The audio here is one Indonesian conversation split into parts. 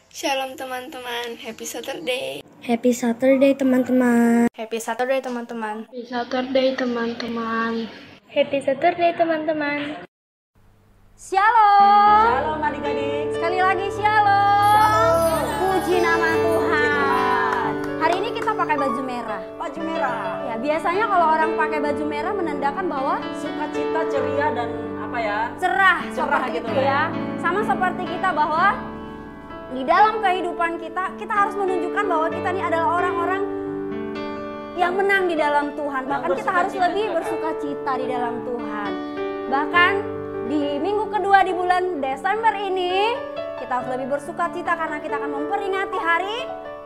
Shalom teman-teman, happy Saturday. Happy Saturday teman-teman. Happy Saturday teman-teman. Happy Saturday teman-teman. Happy Saturday teman-teman. Shalom. Shalom adik-adik. Sekali lagi shalom. Puji nama Tuhan. Hari ini kita pakai baju merah. Baju merah. Ya, biasanya kalau orang pakai baju merah menandakan bahwa Sukacita, ceria dan apa ya? cerah seperti gitu itu ya. Sama seperti kita bahwa di dalam kehidupan kita harus menunjukkan bahwa kita ini adalah orang-orang yang menang di dalam Tuhan. Bahkan kita harus lebih bersuka cita di dalam Tuhan. Bahkan di minggu kedua di bulan Desember ini kita harus lebih bersuka cita karena kita akan memperingati hari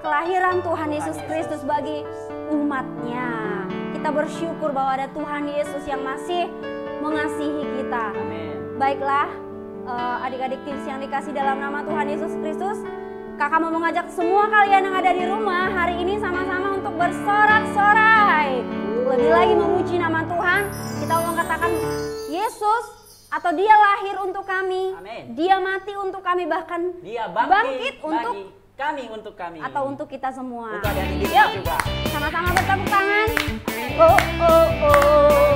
kelahiran Tuhan Yesus Kristus bagi umatnya. Kita bersyukur bahwa ada Tuhan Yesus yang masih mengasihi kita. Amin. Baiklah, adik-adik tips yang dikasih dalam nama Tuhan Yesus Kristus, kakak mau mengajak semua kalian yang ada di rumah hari ini sama-sama untuk bersorak-sorai, lebih lagi memuji nama Tuhan. Kita mau mengatakan Yesus atau Dia lahir untuk kami, Amin. Dia mati untuk kami, bahkan Dia bangkit untuk kami, untuk kami. atau untuk kita semua. Untuk adik-adik Yuk, juga. sama-sama bertepuk tangan. Oh oh oh.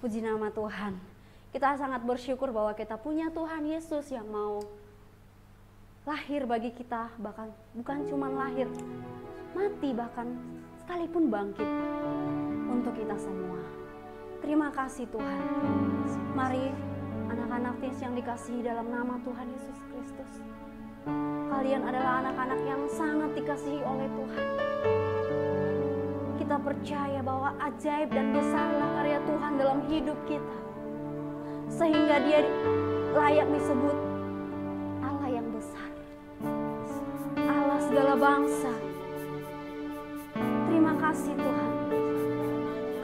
Puji nama Tuhan. Kita sangat bersyukur bahwa kita punya Tuhan Yesus yang mau lahir bagi kita, bahkan bukan cuma lahir, mati bahkan sekalipun bangkit untuk kita semua. Terima kasih Tuhan. Mari anak-anak Tis yang dikasihi dalam nama Tuhan Yesus Kristus. Kalian adalah anak-anak yang sangat dikasihi oleh Tuhan. Kita percaya bahwa ajaib dan besarlah karya Tuhan dalam hidup kita, sehingga Dia layak disebut Allah yang besar, Allah segala bangsa. Terima kasih Tuhan.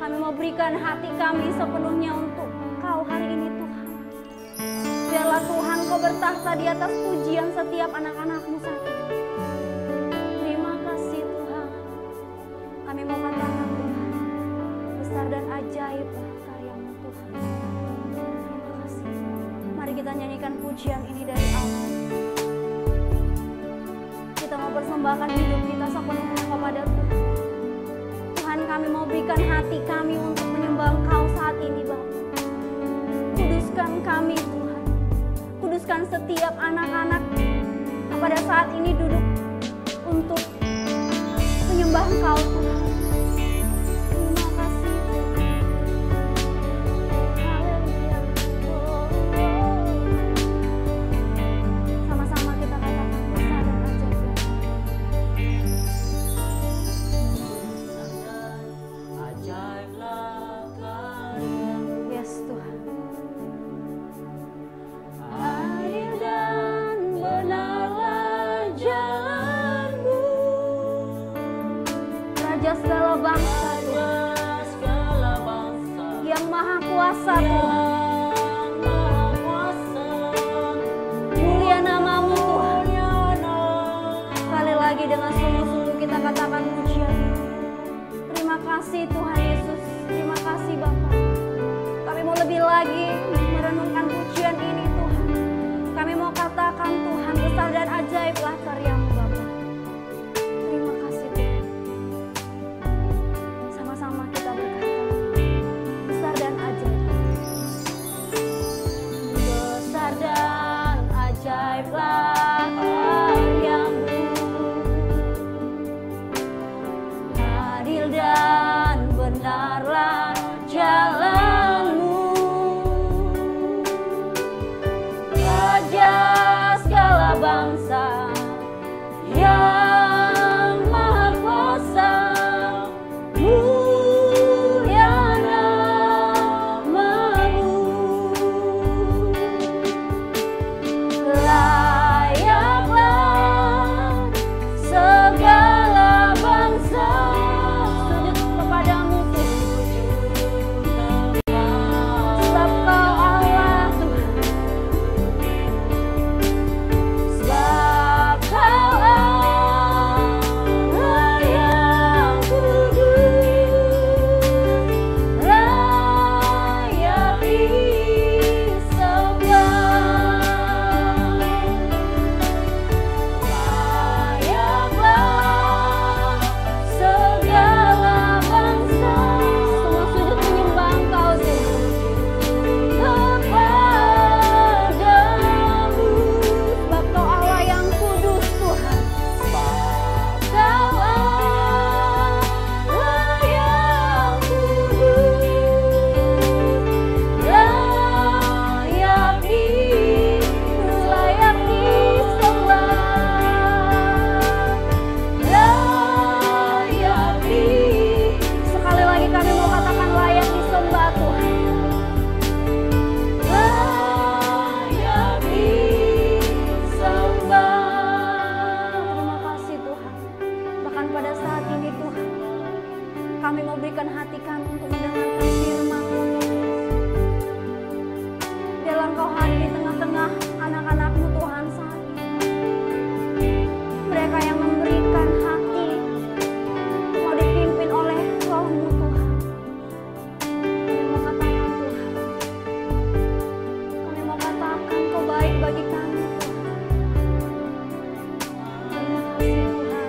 Kami mau berikan hati kami sepenuhnya untuk Kau hari ini Tuhan. Biarlah Tuhan Kau bertahta di atas pujian setiap anak-anak-Mu saat ini. Terima kasih Tuhan. Kami mau katakan Tuhan, besar dan ajaiblah karya-Mu Tuhan. kita nyanyikan pujian ini dari Allah. Kita mau persembahkan hidup kita sepenuhnya kepada Tuhan. Tuhan, kami mau berikan hati kami untuk menyembah Engkau saat ini, Bapa. Kuduskan kami, Tuhan. Kuduskan setiap anak-anak yang pada saat ini duduk untuk menyembah Engkau, Tuhan. Terima kasih, Tuhan. Haleluya. Sama-sama kita katakan besar dan ajaib. Ajaiblah karya, Yes, Tuhan. adil dan benarlah jalanmu. Raja segala bangsa, Tuhan. Raja segala bangsa Yang maha kuasa, Tuhan. yang maha kuasa, Mulia namamu, Tuhan. mulia nama. Sekali lagi dengan sungguh-sungguh kita katakan pujian. Terima kasih Tuhan Yesus. Terima kasih Bapa. Kami mau lebih lagi merenungkan pujian ini, Tuhan. Kami mau katakan Tuhan, besar dan ajaiblah karyamu, Bapa. Terima kasih Tuhan. Sama-sama kita berkata, besar dan ajaib. Besar dan ajaiblah karyamu. Adil dan benarlah jalanmu. Raja segala bangsa yang maha kuasa, mulia namamu. Layaklah segala bangsa sujud kepadamu, Tuhan. Sebab Kau Allah, Tuhan. Sebab Kau Allah yang kudus, layak disembah. Layaklah segala bangsa semua sujud menyembah Engkau, Tuhan. Kepadamu, sebab Kau Allah yang kudus, Tuhan. Kau Allah yang kudus, layak disembah. Layak sekali lagi kami mau katakan layak disembah, Tuhan. Layak disembah. Terima kasih Tuhan. Bahkan pada saat ini Tuhan, kami mau berikan hati kami untuk mendengarkan firman-Mu. Biarlah Engkau hadir di tengah-tengah anak-anak-Mu, Tuhan, saat ini. Mereka yang memberikan hati mau dipimpin oleh Roh-Mu, Tuhan. Kami mau katakan Tuhan, kami mau katakan Kau baik bagi kami, Tuhan. Terima kasih Tuhan.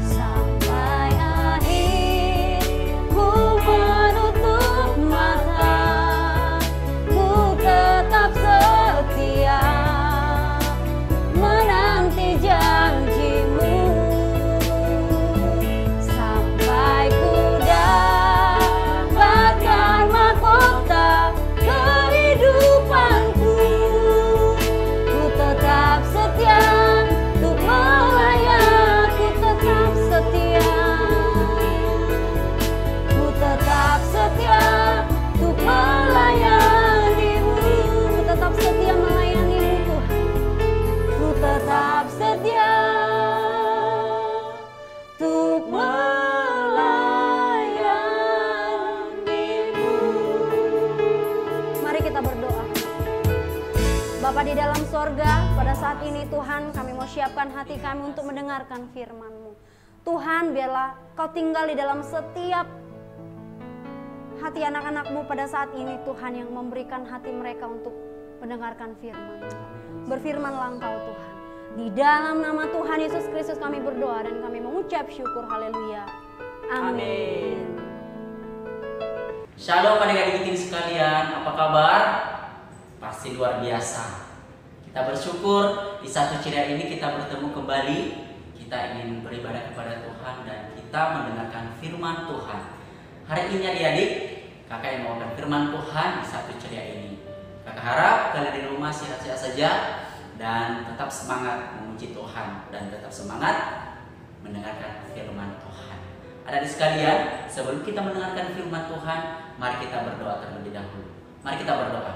Sampai akhir ku menutup mata, ku tetap setia menanti janji-Mu. Sampai ku dapatkan mahkota kehidupanku, ku tetap setia untuk melayan, ku tetap setia, ku tetap setia untuk melayani-Mu, ku tetap setia melayani-Mu, Tuhan. Ku tetap setia untuk melayani-Mu. Mari kita berdoa. Bapa di dalam sorga, pada saat ini Tuhan kami mau siapkan hati kami untuk mendengarkan firman-Mu. Tuhan, biarlah Kau tinggal di dalam setiap hati anak-anakmu pada saat ini Tuhan, yang memberikan hati mereka untuk mendengarkan firman. Berfirmanlah Engkau Tuhan. Di dalam nama Tuhan Yesus Kristus kami berdoa dan kami mengucap syukur. Haleluya. Amin. Shalom adik-adik sekalian, apa kabar? Pasti luar biasa. Kita bersyukur di satu ceria ini kita bertemu kembali. Kita ingin beribadah kepada Tuhan dan kita mendengarkan firman Tuhan. Hari ini adik-adik, kakak yang membawakan firman Tuhan di satu ceria ini. Kakak harap kalian di rumah sehat-sehat saja dan tetap semangat memuji Tuhan dan tetap semangat mendengarkan firman Tuhan. Adik-adik sekalian, sebelum kita mendengarkan firman Tuhan, mari kita berdoa terlebih dahulu. Mari kita berdoa.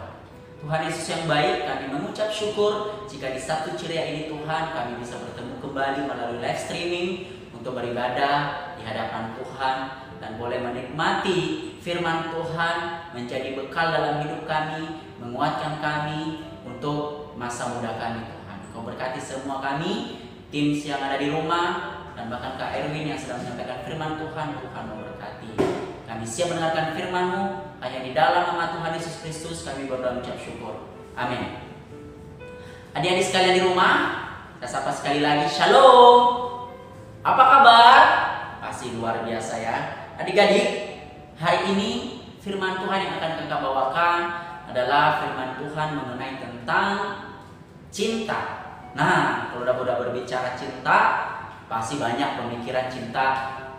Tuhan Yesus yang baik, kami mengucap syukur jika di satu ceria ini Tuhan kami bisa bertemu kembali melalui live streaming untuk beribadah di hadapan Tuhan dan boleh menikmati firman Tuhan menjadi bekal dalam hidup kami, menguatkan kami untuk masa muda kami Tuhan. Kau berkati semua kami, tim yang ada di rumah, dan bahkan Kak Erwin yang sedang menyampaikan firman Tuhan. Tuhan memberkati. Kami siap mendengarkan firman-Mu. Hanya di dalam nama Tuhan Yesus Kristus kami berdoa mengucap syukur. Amin. Adik-adik sekalian di rumah, kita sapa sekali lagi. Shalom. Apa kabar? Pasti luar biasa ya. Adik-adik, hari ini firman Tuhan yang akan kita bawakan adalah firman Tuhan mengenai tentang cinta. Nah, kalau udah berbicara cinta, pasti banyak pemikiran cinta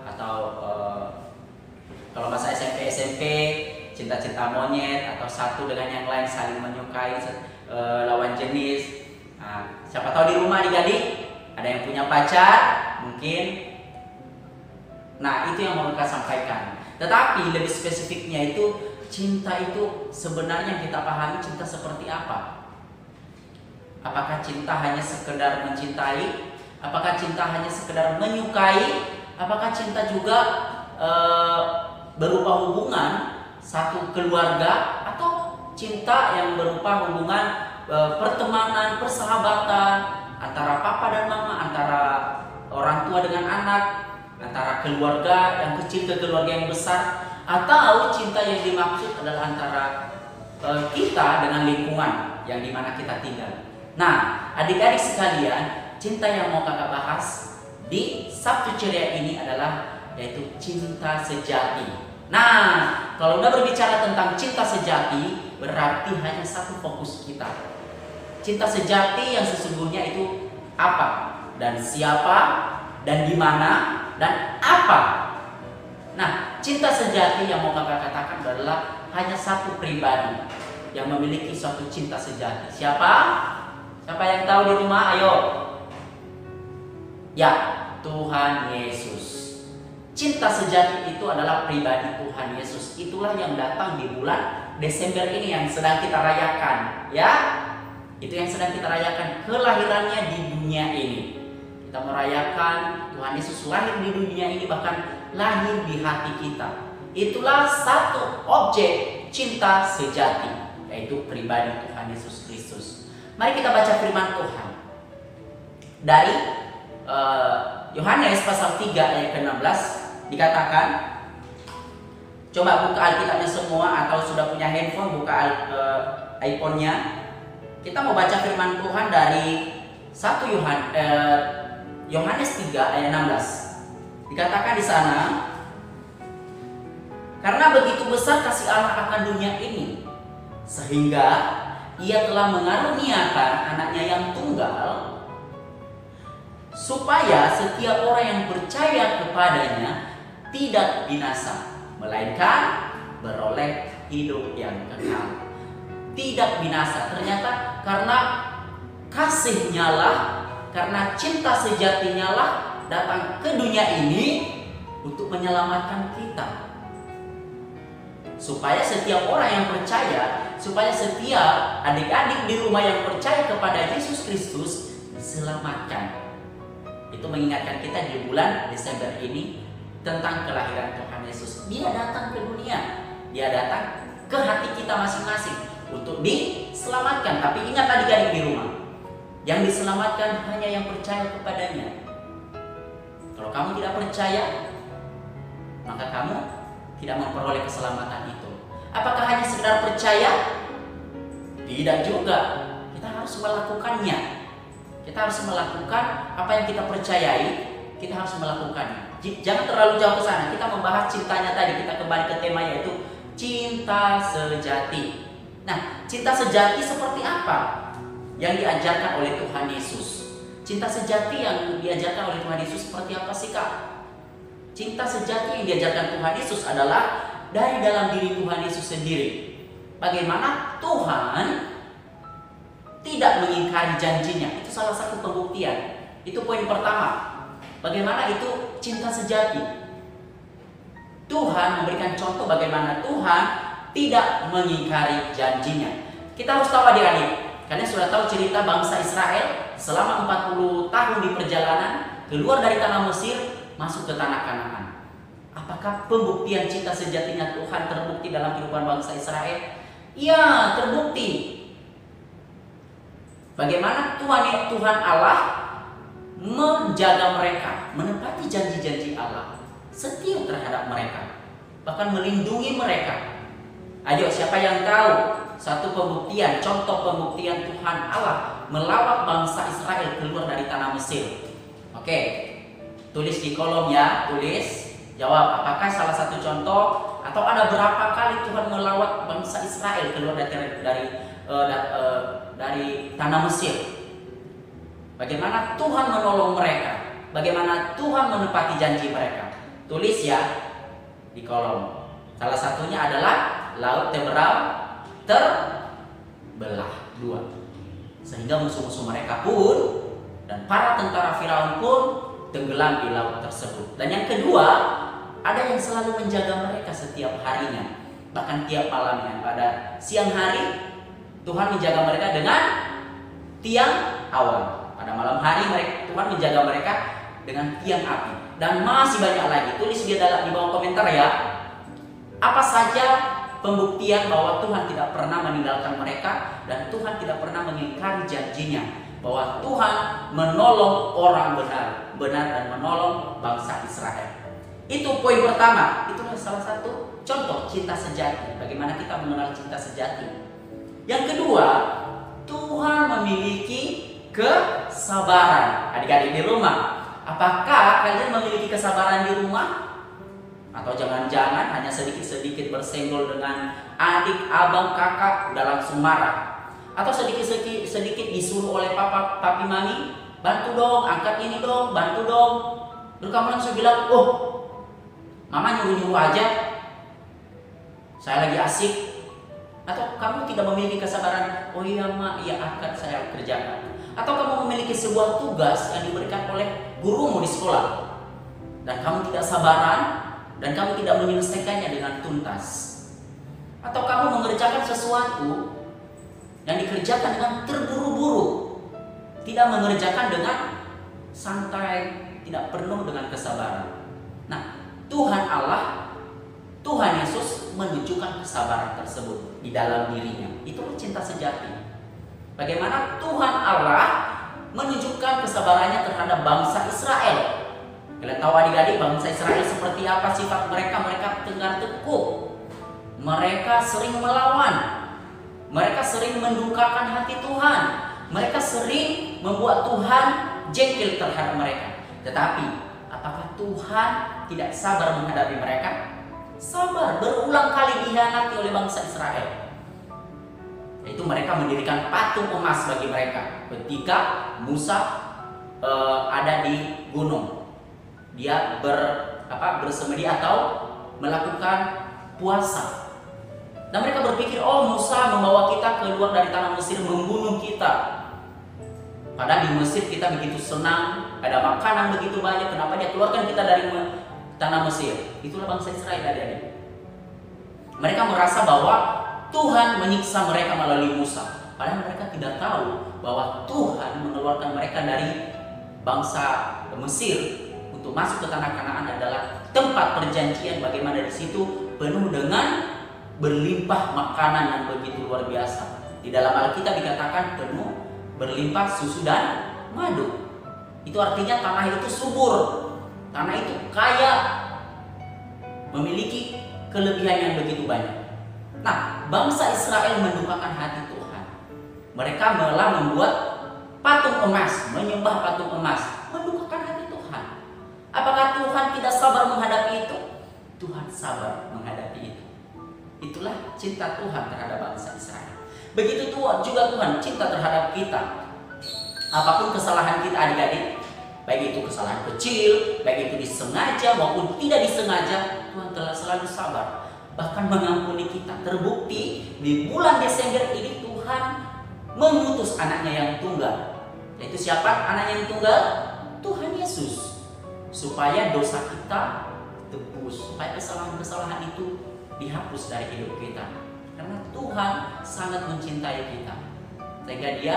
atau kalau masa SMP cinta-cinta monyet atau satu dengan yang lain saling menyukai lawan jenis. Nah, siapa tahu di rumah adik-adik ada yang punya pacar mungkin. Nah, itu yang mau kita sampaikan. Tetapi lebih spesifiknya itu cinta itu sebenarnya kita pahami cinta seperti apa? Apakah cinta hanya sekedar mencintai? Apakah cinta hanya sekedar menyukai? Apakah cinta juga berupa hubungan satu keluarga, atau cinta yang berupa hubungan pertemanan, persahabatan antara papa dan mama, antara orang tua dengan anak, antara keluarga yang kecil ke keluarga yang besar, atau cinta yang dimaksud adalah antara kita dengan lingkungan yang dimana kita tinggal. Nah, adik-adik sekalian, cinta yang mau kakak bahas di Sabtu ceria ini adalah yaitu cinta sejati. Nah, kalau udah berbicara tentang cinta sejati, berarti hanya satu fokus kita. Cinta sejati yang sesungguhnya itu apa, dan siapa, dan di mana, dan apa. Nah, cinta sejati yang mau kakak katakan adalah hanya satu pribadi yang memiliki suatu cinta sejati. Siapa? Siapa yang tahu di rumah? Ayo. Ya, Tuhan Yesus. Cinta sejati itu adalah pribadi Tuhan Yesus. Itulah yang datang di bulan Desember ini yang sedang kita rayakan, ya. Itu yang sedang kita rayakan, kelahirannya di dunia ini. Kita merayakan Tuhan Yesus lahir di dunia ini, bahkan lahir di hati kita. Itulah satu objek cinta sejati, yaitu pribadi Tuhan Yesus Kristus. Mari kita baca firman Tuhan dari Yohanes pasal 3 ayat ke-16. Dikatakan, coba buka Alkitabnya semua, atau sudah punya handphone buka iPhone-nya. Kita mau baca firman Tuhan dari 1 Yohanes 3 ayat 16. Dikatakan di sana, karena begitu besar kasih Allah akan dunia ini, sehingga Ia telah mengaruniakan anaknya yang tunggal, supaya setiap orang yang percaya kepadanya tidak binasa, melainkan beroleh hidup yang kekal. Tidak binasa, ternyata karena kasihnya lah, karena cinta sejatinya lah datang ke dunia ini untuk menyelamatkan kita. Supaya setiap orang yang percaya, supaya setiap adik-adik di rumah yang percaya kepada Yesus Kristus diselamatkan. Itu mengingatkan kita di bulan Desember ini tentang kelahiran Tuhan Yesus. Dia datang ke dunia, Dia datang ke hati kita masing-masing untuk diselamatkan. Tapi ingat adik-adik di rumah, yang diselamatkan hanya yang percaya kepadanya. Kalau kamu tidak percaya, maka kamu tidak memperoleh keselamatan itu. Apakah hanya sekedar percaya? Tidak juga. Kita harus melakukannya. Kita harus melakukan apa yang kita percayai, kita harus melakukannya. Jangan terlalu jauh ke sana. Kita membahas cintanya tadi, kita kembali ke tema, yaitu cinta sejati. Nah, cinta sejati seperti apa yang diajarkan oleh Tuhan Yesus? Cinta sejati yang diajarkan oleh Tuhan Yesus seperti apa sih, Kak? Cinta sejati yang diajarkan Tuhan Yesus adalah dari dalam diri Tuhan Yesus sendiri. Bagaimana Tuhan tidak mengingkari janjinya. Itu salah satu pembuktian. Itu poin pertama. Bagaimana itu cinta sejati? Tuhan memberikan contoh bagaimana Tuhan tidak mengingkari janjinya. Kita harus tahu adik-adik, kalian sudah tahu cerita bangsa Israel selama 40 tahun di perjalanan keluar dari tanah Mesir masuk ke tanah Kanaan. Apakah pembuktian cinta sejatinya Tuhan terbukti dalam kehidupan bangsa Israel? Ya, terbukti. Bagaimana Tuhan Allah menjaga mereka, menepati janji-janji Allah, setia terhadap mereka, bahkan melindungi mereka. Ayo, siapa yang tahu satu pembuktian, contoh pembuktian Tuhan Allah melawat bangsa Israel keluar dari tanah Mesir? Oke, tulis di kolom ya, tulis, jawab apakah salah satu contoh atau ada berapa kali Tuhan melawat bangsa Israel keluar dari tanah Mesir. Bagaimana Tuhan menolong mereka, bagaimana Tuhan menepati janji mereka. Tulis ya di kolom. Salah satunya adalah laut Teberau terbelah dua, sehingga musuh-musuh mereka pun dan para tentara Firaun pun tenggelam di laut tersebut. Dan yang kedua, ada yang selalu menjaga mereka setiap harinya, bahkan tiap malamnya. Pada siang hari Tuhan menjaga mereka dengan tiang awan. Pada malam hari Tuhan menjaga mereka dengan tiang api. Dan masih banyak lagi. Tulis di bawah komentar ya. Apa saja pembuktian bahwa Tuhan tidak pernah meninggalkan mereka dan Tuhan tidak pernah mengingkari janjinya, bahwa Tuhan menolong orang benar dan menolong bangsa Israel. Itu poin pertama. Itulah salah satu contoh cinta sejati. Bagaimana kita mengenal cinta sejati. Yang kedua, Tuhan memiliki kesabaran. Adik-adik di rumah, apakah kalian memiliki kesabaran di rumah? Atau jangan-jangan hanya sedikit-sedikit bersenggol dengan adik, abang, kakak udah langsung marah? Atau sedikit-sedikit disuruh oleh papi, mami, bantu dong, angkat ini dong, bantu dong. Lalu kamu langsung bilang, oh, mama nyuruh-nyuruh aja, saya lagi asik. Atau kamu tidak memiliki kesabaran, oh iya mak, iya akan saya kerjakan. Atau kamu memiliki sebuah tugas yang diberikan oleh gurumu di sekolah, dan kamu tidak sabaran, dan kamu tidak menyelesaikannya dengan tuntas. Atau kamu mengerjakan sesuatu yang dikerjakan dengan terburu-buru, tidak mengerjakan dengan santai, tidak penuh dengan kesabaran. Nah, Tuhan Allah, Tuhan Yesus menunjukkan kesabaran tersebut di dalam dirinya. Itulah cinta sejati. Bagaimana Tuhan Allah menunjukkan kesabarannya terhadap bangsa Israel. Kalian tahu adik-adik, bangsa Israel seperti apa sifat mereka? Mereka tegar tekuk. Mereka sering melawan. Mereka sering mendukakan hati Tuhan. Mereka sering membuat Tuhan jengkel terhadap mereka. Tetapi, apakah Tuhan tidak sabar menghadapi mereka? Sabar, berulang kali dikhianati oleh bangsa Israel. Yaitu mereka mendirikan patung emas bagi mereka ketika Musa ada di gunung. Dia bersemedi atau melakukan puasa. Dan mereka berpikir, oh Musa membawa kita keluar dari tanah Mesir membunuh kita. Padahal di Mesir kita begitu senang, ada makanan begitu banyak, kenapa dia keluarkan kita dari tanah Mesir? Itulah bangsa Israel adik-adik. Mereka merasa bahwa Tuhan menyiksa mereka melalui Musa. Padahal mereka tidak tahu bahwa Tuhan mengeluarkan mereka dari bangsa Mesir untuk masuk ke tanah Kanaan adalah tempat perjanjian, bagaimana di situ penuh dengan berlimpah makanan yang begitu luar biasa. Di dalam Alkitab dikatakan penuh berlimpah susu dan madu. Itu artinya tanah itu subur, tanah itu kaya, memiliki kelebihan yang begitu banyak. Nah, bangsa Israel mendukakan hati Tuhan. Mereka malah membuat patung emas, menyembah patung emas, mendukakan hati Tuhan. Apakah Tuhan tidak sabar menghadapi itu? Tuhan sabar menghadapi itu. Itulah cinta Tuhan terhadap bangsa Israel. Begitu juga Tuhan cinta terhadap kita. Apapun kesalahan kita adik-adik, baik itu kesalahan kecil, baik itu disengaja maupun tidak disengaja, Tuhan telah selalu sabar, bahkan mengampuni kita. Terbukti di bulan Desember ini Tuhan mengutus anaknya yang tunggal. Yaitu siapa anaknya yang tunggal? Tuhan Yesus. Supaya dosa kita tebus, supaya kesalahan-kesalahan itu dihapus dari hidup kita. Karena Tuhan sangat mencintai kita, sehingga Dia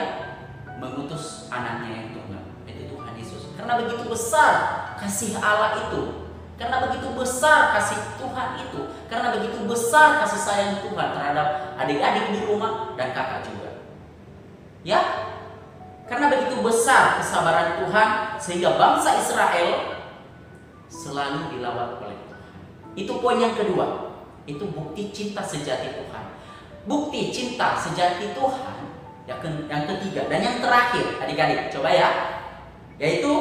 mengutus anaknya yang tunggal, yaitu Tuhan Yesus. Karena begitu besar kasih Allah itu, karena begitu besar kasih Tuhan itu, karena begitu besar kasih sayang Tuhan terhadap adik-adik di rumah dan kakak juga. Ya, karena begitu besar kesabaran Tuhan sehingga bangsa Israel selalu dilawat oleh Tuhan. Itu poin yang kedua. Itu bukti cinta sejati Tuhan. Bukti cinta sejati Tuhan yang ketiga dan yang terakhir, adik-adik coba ya, yaitu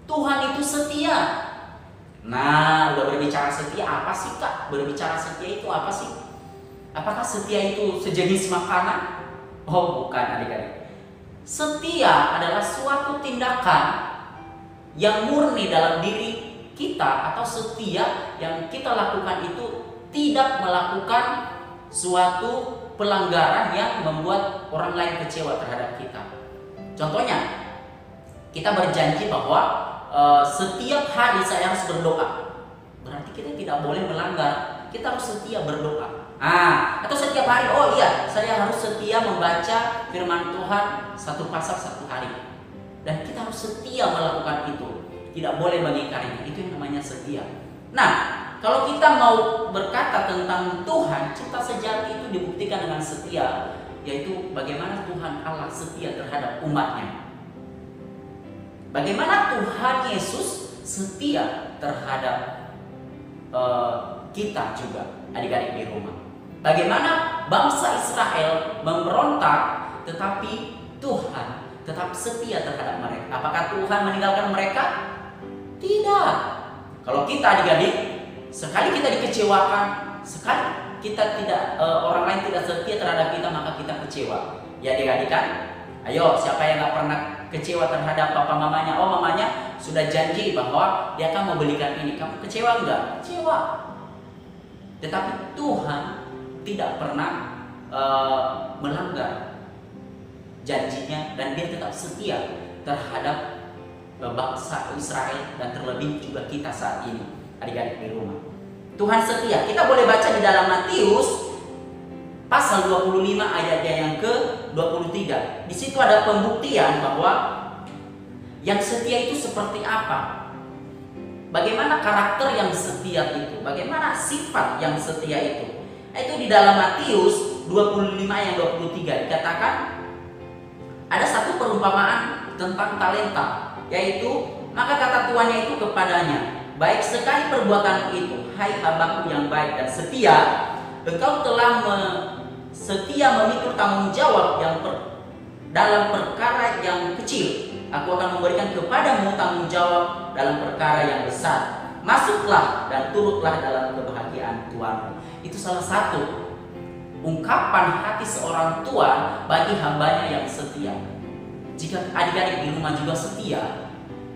Tuhan itu setia. Nah, udah berbicara setia, apa sih Kak? Berbicara setia itu apa sih? Apakah setia itu sejenis makanan? Oh bukan, adik-adik. Setia adalah suatu tindakan yang murni dalam diri kita, atau setia yang kita lakukan itu tidak melakukan suatu pelanggaran yang membuat orang lain kecewa terhadap kita. Contohnya, kita berjanji bahwa setiap hari saya harus berdoa. Berarti kita tidak boleh melanggar. Kita harus setia berdoa. Atau setiap hari, oh iya, saya harus setia membaca firman Tuhan satu pasal satu hari. Dan kita harus setia melakukan itu. Tidak boleh mengingkarinya. Itu yang namanya setia. Nah, kalau kita mau berkata tentang Tuhan, cinta sejati itu dibuktikan dengan setia, yaitu bagaimana Tuhan Allah setia terhadap umatnya. Bagaimana Tuhan Yesus setia terhadap kita juga, adik-adik di rumah. Bagaimana bangsa Israel memberontak, tetapi Tuhan tetap setia terhadap mereka. Apakah Tuhan meninggalkan mereka? Tidak. Kalau kita adik-adik, sekali kita dikecewakan, sekali kita tidak orang lain tidak setia terhadap kita, maka kita kecewa. Ya adik-adik kan? Ayo, siapa yang gak pernah kecewa terhadap papa mamanya? Oh, mamanya sudah janji bahwa dia akan membelikan ini. Kamu kecewa enggak? Kecewa. Tetapi Tuhan tidak pernah melanggar janjinya, dan dia tetap setia terhadap bangsa Israel dan terlebih juga kita saat ini, adik-adik di rumah. Tuhan setia. Kita boleh baca di dalam Matius pasal 25 ayatnya yang ke-23. Di situ ada pembuktian bahwa yang setia itu seperti apa. Bagaimana karakter yang setia itu? Bagaimana sifat yang setia itu? Itu di dalam Matius 25 ayat 23 dikatakan ada satu perumpamaan tentang talenta, yaitu maka kata tuannya itu kepadanya, baik sekali perbuatanmu itu, hai hambaku yang baik dan setia, engkau telah setia memikul tanggung jawab dalam perkara yang kecil. Aku akan memberikan kepadamu tanggung jawab dalam perkara yang besar. Masuklah dan turutlah dalam kebahagiaan Tuhanmu. Itu salah satu ungkapan hati seorang tuan bagi hambanya yang setia. Jika adik-adik di rumah juga setia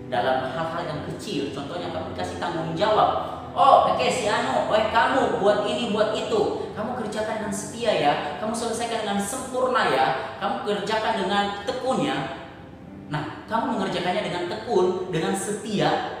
dalam hal-hal yang kecil, contohnya kamu dikasih tanggung jawab, oh oke si Anu, kamu buat ini buat itu, kamu kerjakan dengan setia ya, kamu selesaikan dengan sempurna ya, kamu kerjakan dengan tekun ya. Nah, kamu mengerjakannya dengan tekun, dengan setia,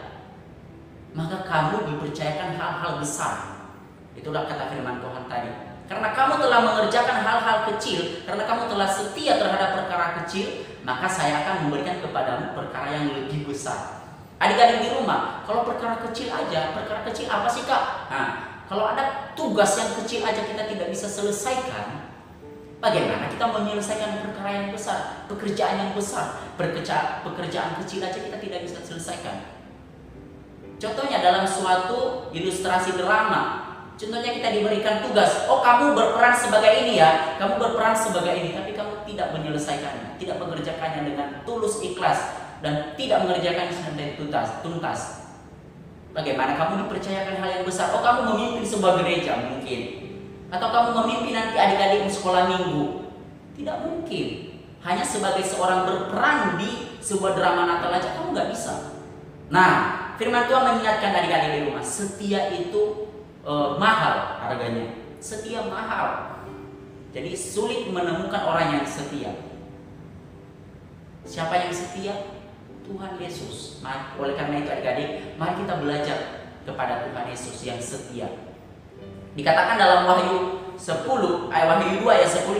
maka kamu dipercayakan hal-hal besar. Itulah kata firman Tuhan tadi. Karena kamu telah mengerjakan hal-hal kecil, karena kamu telah setia terhadap perkara kecil, maka saya akan memberikan kepadamu perkara yang lebih besar. Adik-adik di rumah, kalau perkara kecil aja, perkara kecil apa sih Kak? Nah, kalau ada tugas yang kecil aja kita tidak bisa selesaikan, bagaimana kita menyelesaikan perkara yang besar, pekerjaan yang besar, pekerjaan kecil aja kita tidak bisa selesaikan. Contohnya dalam suatu ilustrasi drama, Contohnya kita diberikan tugas, oh kamu berperan sebagai ini ya, kamu berperan sebagai ini, tapi kamu tidak menyelesaikannya, tidak mengerjakannya dengan tulus ikhlas, dan tidak mengerjakannya sampai tuntas. Bagaimana kamu dipercayakan hal yang besar? Oh kamu memimpin sebuah gereja mungkin, atau kamu memimpin nanti adik-adik sekolah minggu. Tidak mungkin. Hanya sebagai seorang berperan di sebuah drama Natal aja kamu nggak bisa. Nah, firman Tuhan mengingatkan adik-adik di rumah, setia itu mahal harganya. Setia mahal. Jadi sulit menemukan orang yang setia. Siapa yang setia? Tuhan Yesus. Oleh karena itu adik-adik, mari kita belajar kepada Tuhan Yesus yang setia. Dikatakan dalam Wahyu 10, Wahyu 2 ayat 10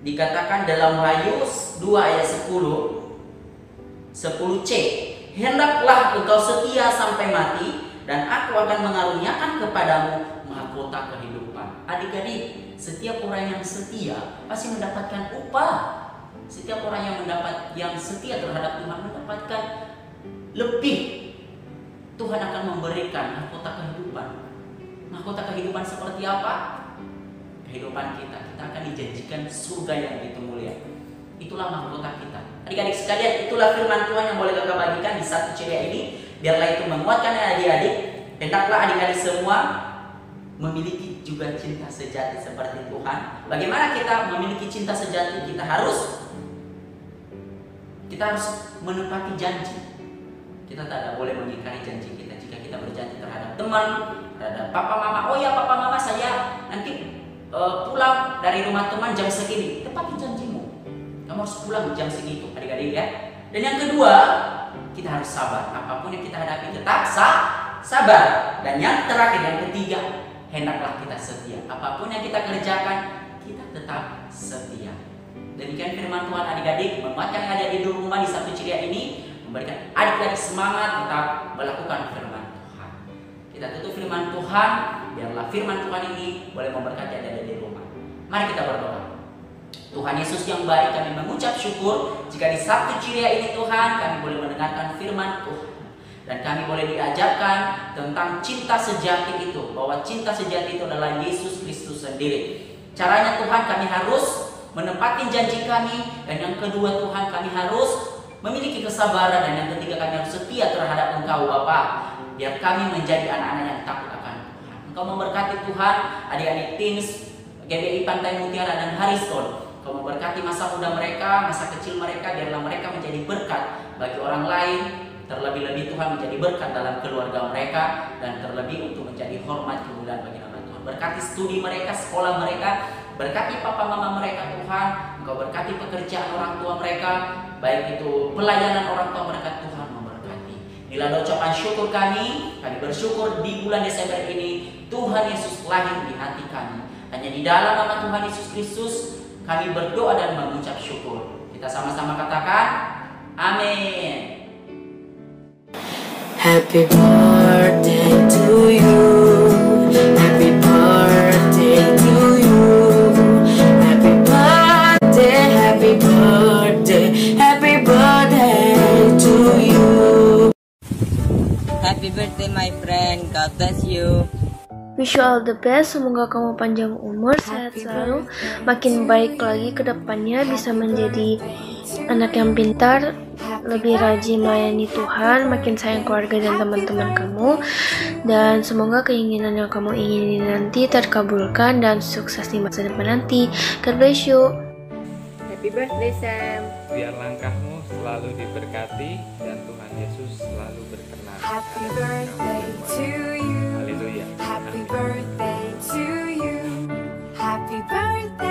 dikatakan dalam Wahyu 2 ayat 10c, hendaklah engkau setia sampai mati, dan aku akan mengaruniakan kepadamu mahkota kehidupan. Adik-adik, setiap orang yang setia pasti mendapatkan upah. Setiap orang yang setia terhadap Tuhan mendapatkan lebih. Tuhan akan memberikan mahkota kehidupan. Mahkota kehidupan seperti apa? Kehidupan kita akan dijanjikan surga yang begitu mulia. Itulah mahkota kita. Adik-adik sekalian, itulah firman Tuhan yang boleh kakak bagikan di satu ceria ini. Biarlah itu menguatkan adik-adik. Hendaklah adik-adik semua memiliki juga cinta sejati seperti Tuhan. Bagaimana kita memiliki cinta sejati? Kita harus menepati janji. Kita tidak boleh mengingkari janji kita. Jika kita berjanji terhadap teman, terhadap papa mama, oh ya papa mama saya nanti pulang dari rumah teman jam segini, tepati janjimu. Kamu harus pulang jam segitu, adik-adik ya. Dan yang kedua, kita harus sabar. Apapun yang kita hadapi tetap sabar. Dan yang terakhir, yang ketiga, hendaklah kita setia. Apapun yang kita kerjakan, kita tetap setia. Demikian firman Tuhan adik-adik, menguatkan adik-adik di rumah di satu ceria ini, memberikan adik-adik semangat tetap melakukan firman Tuhan. Kita tutup firman Tuhan, biarlah firman Tuhan ini boleh memberkati adik-adik di rumah. Mari kita berdoa. Tuhan Yesus yang baik, kami mengucap syukur jika di Sabtu ceria ini Tuhan kami boleh mendengarkan firman Tuhan. Dan kami boleh diajarkan tentang cinta sejati itu, bahwa cinta sejati itu adalah Yesus Kristus sendiri. Caranya Tuhan, kami harus menepati janji kami. Dan yang kedua Tuhan, kami harus memiliki kesabaran. Dan yang ketiga, kami harus setia terhadap Engkau Bapa. Biar kami menjadi anak-anak yang takut akan Tuhan. Engkau memberkati Tuhan adik-adik teens GBI Pantai Mutiara dan Hariston. Engkau memberkati masa muda mereka, masa kecil mereka. Biarlah mereka menjadi berkat bagi orang lain. Terlebih-lebih Tuhan menjadi berkat dalam keluarga mereka. Dan terlebih untuk menjadi hormat kemuliaan bagi nama Tuhan. Berkati studi mereka, sekolah mereka. Berkati papa mama mereka Tuhan. Engkau berkati pekerjaan orang tua mereka. Baik itu pelayanan orang tua mereka, Tuhan memberkati. Inilah ucapan syukur kami. Kami bersyukur di bulan Desember ini Tuhan Yesus lahir di hati kami. Hanya di dalam nama Tuhan Yesus Kristus kami berdoa dan mengucap syukur. Kita sama-sama katakan amin. Happy birthday to you. Happy birthday to you. Happy birthday, happy birthday, happy birthday to you. Happy birthday my friend. God bless you. Wish you all the best, semoga kamu panjang umur, sehat selalu, makin baik lagi ke depannya, bisa menjadi anak yang pintar, lebih rajin melayani Tuhan, makin sayang keluarga dan teman-teman kamu, dan semoga keinginan yang kamu ingini nanti terkabulkan dan sukses di masa depan nanti. God bless you. Happy birthday Sam. Biar langkahmu selalu diberkati dan Tuhan Yesus selalu berkenan. Happy birthday to you. Haleluya. Happy birthday to you. Happy birthday.